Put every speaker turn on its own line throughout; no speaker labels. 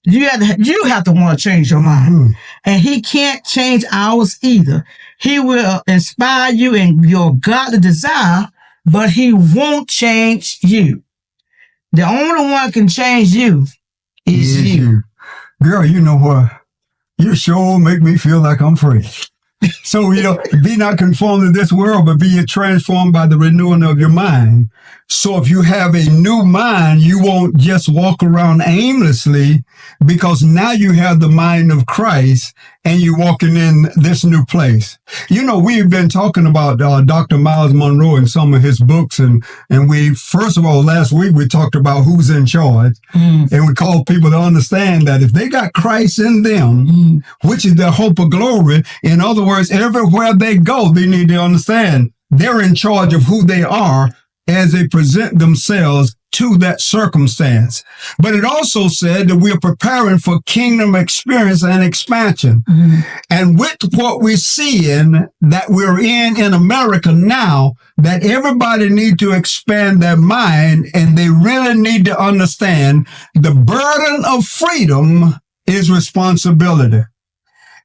You have to want to change your mind. And he can't change ours either. He will inspire you in your godly desire, but he won't change you. The only one can change you is you.
Girl, you know what? You sure make me feel like I'm free. So, be not conformed to this world, but be transformed by the renewing of your mind. So if you have a new mind, you won't just walk around aimlessly, because now you have the mind of Christ and you're walking in this new place. We've been talking about Dr. Miles Monroe in some of his books. And we, first of all, last week, we talked about who's in charge. And we called people to understand that if they got Christ in them, which is their hope of glory, in other words, everywhere they go, they need to understand they're in charge of who they are as they present themselves to that circumstance. But it also said that we're preparing for kingdom experience and expansion. And with what we're seeing that we're in America now, that everybody need to expand their mind, and they really need to understand the burden of freedom is responsibility.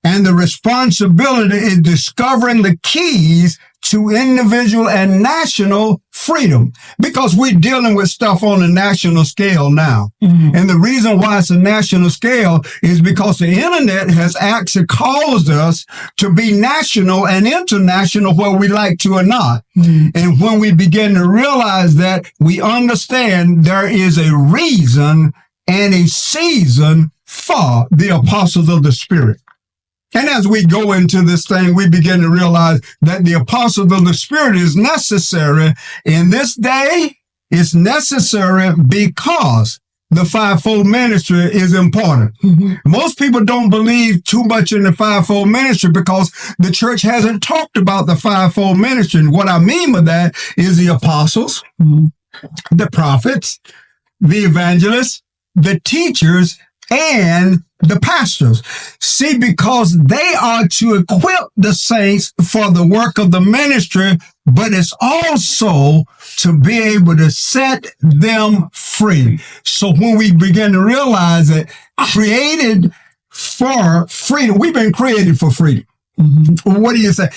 And the responsibility is discovering the keys to individual and national freedom, because we're dealing with stuff on a national scale now. And the reason why it's a national scale is because the internet has actually caused us to be national and international, whether we like to or not. And when we begin to realize that, we understand there is a reason and a season for the apostles of the Spirit. And as we go into this thing, we begin to realize that the apostles of the Spirit is necessary in this day. It's necessary because the fivefold ministry is important. Most people don't believe too much in the fivefold ministry because the church hasn't talked about the fivefold ministry. And what I mean by that is the apostles, the prophets, the evangelists, the teachers, and the pastors. See, because they are to equip the saints for the work of the ministry, but it's also to be able to set them free. So when we begin to realize that created for freedom, we've been created for freedom. What do you say?